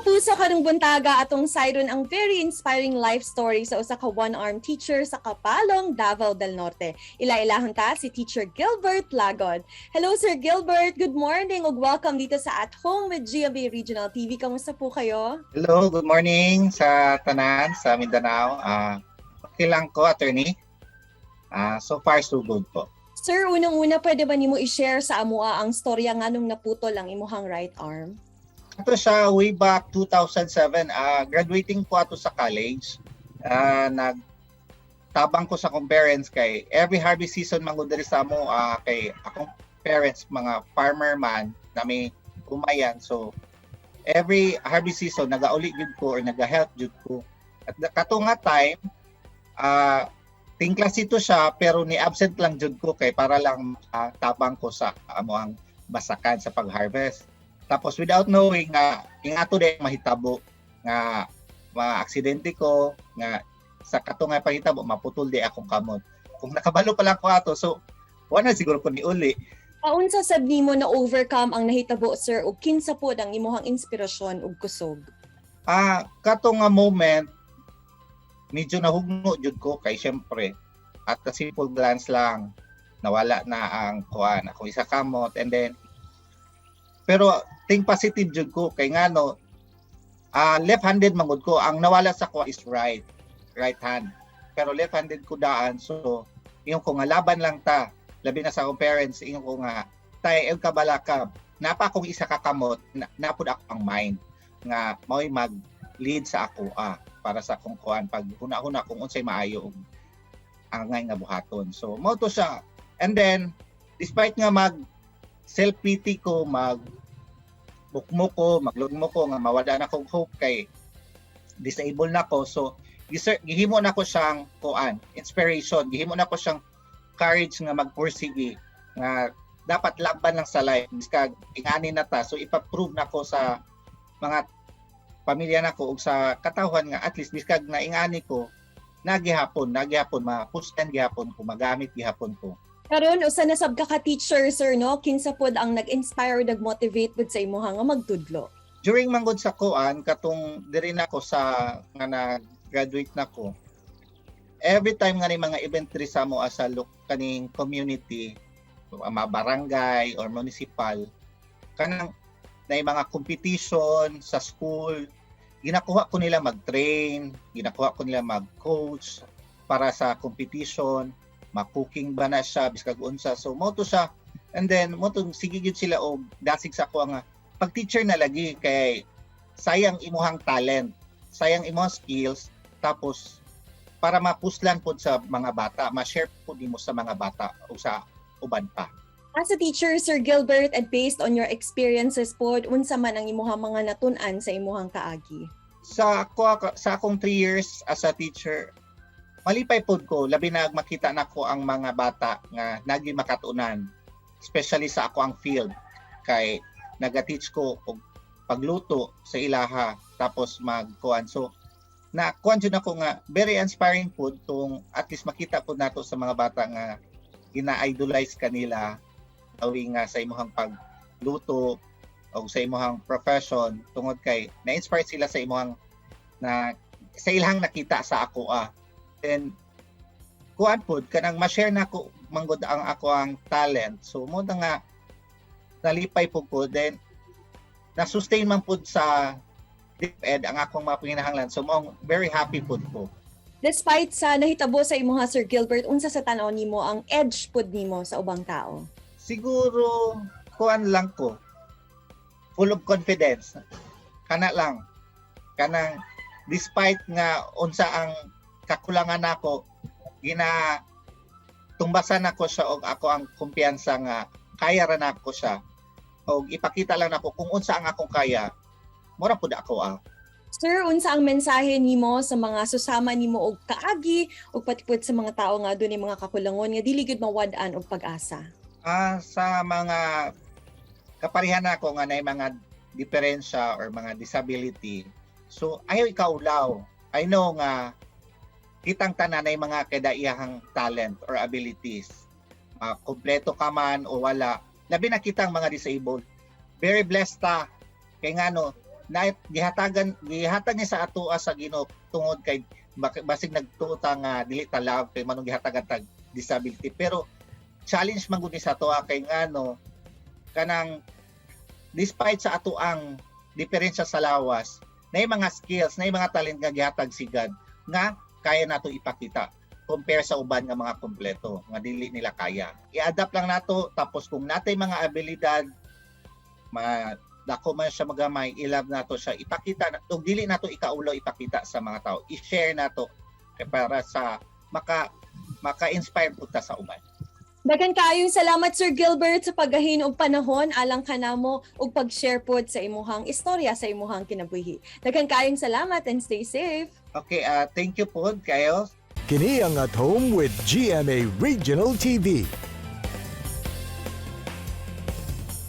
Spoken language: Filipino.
Kapuso karong buntaga atong sayron ang very inspiring life story sa usa ka one-arm teacher sa Kapalong, Davao del Norte. Ila-ilahon ta si Teacher Gilbert Lagod. Hello Sir Gilbert, good morning ug welcome dito sa At Home with GMA Regional TV. Kamusta po kayo? Hello, good morning sa tanan sa Mindanao. Okay lang ko, attorney. So far so good po. Sir, unang-una pwede ba nimo i-share sa amoa ang storya nganong naputol ang imuhang right arm? Ito siya way back 2007. Graduating ko ato sa college. Nagtabang ko sa akong parents kay every harvest season mangod diri sa amo kay akong parents mga farmer man na may umayan. So every harvest season nagauli jud ko or naga-help jud ko. At kato nga time tingklas ito siya pero ni absent lang jud ko kay para lang tabang ko sa amo ang basakan sa pag-harvest. Tapos without knowing nga ingato din mahitabo nga ma-aksidente ko nga sa kato nga pahitabo maputol di akong kamot. Kung nakabalo pa lang ko ato so wala siguro ko ni uli. Paunsa sad nimo na overcome ang nahitabo sir ug kinsa pod ang imuhang inspirasyon ug kusog? Kato nga moment medyo nahugno jud ko kay syempre at the simple glance lang nawala na ang kuan ako isa kamot and then pero think positive jud ko kay ngano left-handed mangud ko ang nawala sa ko is right hand pero left-handed ko daan so ingon ko nga laban lang ta labi na sa akong parents ingon ko nga tay ka balakab napa akong isa ka kamot napud ako ang mind nga mao'y mag lead sa ako para sa akong kuan pag huna-huna kung unsay maayo angay nga buhaton so mao to siya and then despite nga mag self pity ko mag bukmo ko, maglugmo ko nga mawala na kong hope kay disabled na ko. So gihimo na ko siyang kuan, inspiration, gihimo na ko siyang courage nga magpursige nga dapat laban lang sa life. Biskag ingani na ta. So ipa-prove na ko sa mga pamilya nako ug sa katawhan nga at least biskag na ingani ko nagihapon mapustan gihapon ko magamit gihapon ko. Karon usa na sab ka teacher sir no kinsa pod ang nag-inspire nag-motivate pod sa imuha nga magtudlo? During manggod sa kuan katong diri na ko sa nga nag-graduate na ko. Every time nga ni mga event diri sa mo sa kaning community, mga barangay or municipal kanang na mga competition sa school, ginakuha ko nila mag-train, ginakuha ko nila mag-coach para sa competition. Ma-cooking ba na siya biskag unsa so mo to siya and then mo to sige gyud sila og dasig sa ko nga pag teacher na lagi kay sayang imuhang talent sayang imuhang skills tapos para mapuslan pod sa mga bata ma-share pod nimo sa mga bata o sa uban pa. As a teacher Sir Gilbert and based on your experiences pod unsa man ang imuhang mga natun-an sa imuhang kaagi? Sa akong 3 years as a teacher malipay pod ko labi na makita nako ang mga bata nga nagi makatunan especially sa ako ang field kay naga-teach ko og pagluto sa ilaha tapos magkuan so na kuan jud ako nga very inspiring pod tong at least makita pod nato sa mga bata nga gina-idolize kanila awi nga sa imong pagluto o sa imong profession tungod kay na-inspire sila sa imong na sa ilang nakita sa ako then kuan pod kanang ma-share nako manggod ang ako ang talent so mo nga nalipay po ko then na-sustain man pod sa DepEd ang akong mga panginahanglan so mo very happy pod ko. Despite sa nahitabo sa imuha Sir Gilbert unsa sa tan-aw nimo ang edge pod nimo sa ubang tao? Siguro kuan lang ko full of confidence kana lang kanang despite nga unsa ang kakulangan nako tumbasan nako siya og ako ang kumpiyansa nga kaya ra nako siya og ipakita lang nako kung unsa ang akong kaya mura pud ako Sir, unsa ang mensahe nimo sa mga susama nimo og kaagi ug patipod sa mga tao nga dunay mga kakulangon nga dili gid mawad-an og pag-asa? Sa mga kaparihan nako nga nay mga diferensya or mga disability so ayaw ikaulaw I know nga kitang tanan ay mga kadaiyahang talent or abilities. Kompleto ka man o wala. Labi na kitang mga disabled. Very blessed ta. Kaya nga no, na gihatag niya sa atoa sa Ginoo tungod kay basig nagtuta nga dili ta love kay manong gihatag tag disability, pero challenge man gud ni sa atoa kay ngano kanang despite sa atoang diferensya sa lawas, na mga skills, na mga talent nga gihatag si God nga kaya nato ipakita compare sa uban nga mga kompleto nga dili nila kaya. I-adapt lang nato, tapos kung natay mga abilidad dako man siya magamay, i-love nato siya, ipakita kung dili nato ikaulo ipakita sa mga tao, i-share nato para sa maka-inspire pud ta sa uban. Daghang kaayong salamat Sir Gilbert sa paggahin og panahon alang kanamo ug pag-share pod sa imuhang istorya sa imuhang kinabuhi. Daghang kaayong salamat and stay safe. Okay, thank you pod kayo. Kini ang At Home with GMA Regional TV.